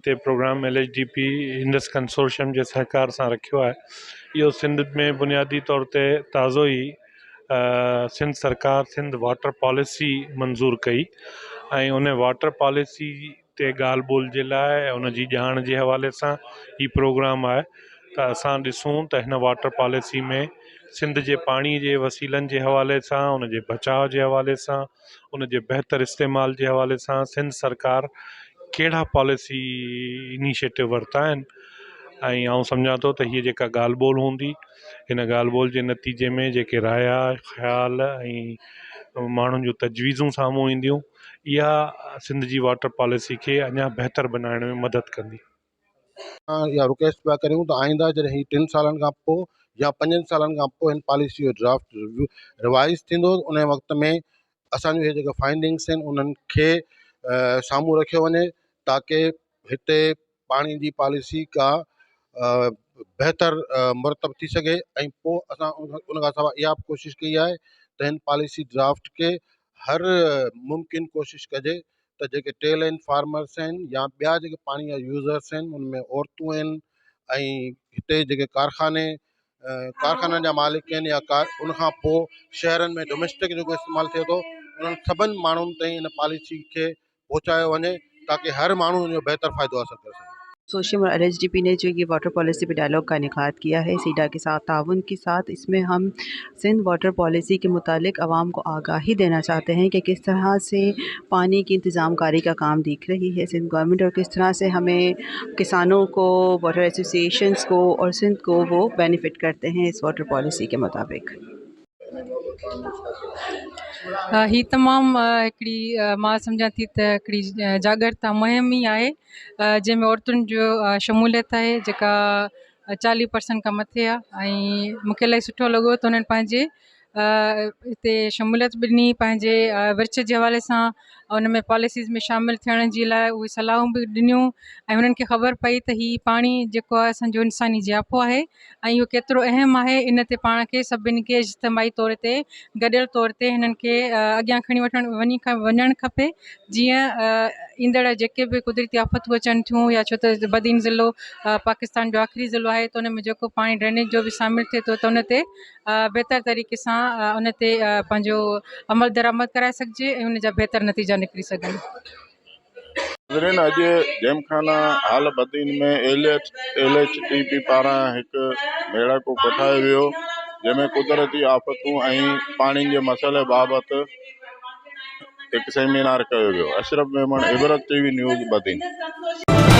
ते programme LHDP Indus consortium जे सहकार सां रखियो आहे। इहो सिंध में बुनियादी तौर ते ताज़ो ई सिंध सरकार सिंध वाटर पॉलिसी मंज़ूर कई ऐं उन वाटर पॉलिसी ते ॻाल्हि ॿोल जे लाइ ऐं उन जी ॼाण जे हवाले सां ही प्रोग्राम आहे त असां ॾिसूं त हिन वाटर पॉलिसी में सिंध जे पाणी जे वसीलनि जे हवाले सां, उन जे बचाव जे हवाले सां, उन जे बहितर इस्तेमाल जे हवाले सां सिंध सरकार कहिड़ा पॉलिसी इनिशिएटिव वरिता आहिनि। ऐं आउं सम्झां थो त हीअ जेका ॻाल्हि ॿोल हूंदी, हिन ॻाल्हि ॿोल जे नतीजे में जेके राया ख़्याल ऐं माण्हुनि जूं तजवीज़ूं साम्हूं ईंदियूं, इहा सिंध जी वाटर पॉलिसी खे अञा बहितर बनाइण में मदद कंदी। या रिक्वेस्ट पिया करियूं त आईंदा जॾहिं ही 3 सालनि खां पोइ या 5 सालनि खां पोइ हिन पॉलिसी जो ड्राफ्ट रिवाइज़ थींदो, उन वक़्त में असांजो इहे जेके फाइंडिंग्स आहिनि उन्हनि खे साम्हूं रखियो वञे ताकी हिते पाणी जी पॉलिसी का बहितर मुरतब थी सघे। ऐं पोइ असां उन खां सवाइ इहा बि कोशिशि कई आहे त हिन पॉलिसी ड्राफ्ट खे हर मुमकिन कोशिशि कजे त जेके टेल एंड फार्मर्स आहिनि या ॿिया जेके पाणी जा यूज़र्स आहिनि, उनमें औरतूं आहिनि ऐं हिते जेके कारखाननि जा मालिक आहिनि या उनखां पोइ शहरनि में डोमेस्टिक जेको इस्तेमालु थिए थो, उन्हनि सभिनि माण्हुनि ताईं इन पॉलिसी खे पहुचायो वञे ताकि हर माण्हू उनजो बहितर फ़ाइदो हासिल करे सघे। सोशम और LHDP ने जो ये वाटर पॉलिसी पे डायलॉग का इनेकाद किया है सीडा के साथ ताउन के साथ, इसमें हम सिंध वाटर पॉलिसी के मुतालिक आवाम को आगाही देना चाहते हैं कि किस तरह से पानी की इंतज़ामकारी का काम दिख रही है सिंध गवर्नमेंट और किस तरह से हमें किसानों को, वाटर एसोसिएशंस को और सिंध को वो बेनिफिट करते हैं इस वाटर पॉलिसी के मुताबिक। ही तमामु हिकिड़ी मां सम्झां थी त हिकिड़ी जागरता मुहिम ई आहे जंहिंमें औरतुनि जो शमूलियत आहे जेका 40% खां मथे आहे। ऐं मूंखे इलाही सुठो लॻो त उन्हनि पंहिंजे हिते शमूलियत ॾिनी, पंहिंजे विर्छ जे हवाले सां उन में पॉलिसीज़ में शामिलु थियण जी लाइ उहे सलाहूं बि ॾिनियूं ऐं उन्हनि खे ख़बर पई त हीउ पाणी जेको आहे असांजो इंसानी ज़ियाफ़ो आहे ऐं इहो केतिरो अहम आहे। इन ते पाण खे सभिनी खे इज्तिमाही तौर ते गॾियल तौर ते हिननि खे अॻियां खणी वञणु खपे। जीअं ईंदड़ जेके बि कुदरती आफ़तूं अचनि थियूं या छो त बदीन ज़िलो पाकिस्तान जो आख़िरी ज़िलो आहे त उन में जेको पाणी ड्रेनेज जो बि शामिलु थिए थो त उन ते बहितर तरीक़े सां उन ते पंहिंजो अमल दरामद कराए सघिजे ऐं उन जा बहितर नतीजा निकिरी सघनि। अॼु जेमखाना हाल बदीन में LHDP पारां हिकु मेड़ाको कोठायो वियो जंहिंमें कुदरती आफ़तूं ऐं पाणी जे मसइले बाबति हिकु सेमिनार कयो वियो। Ashraf Memon, Ibrat TV news, Badin.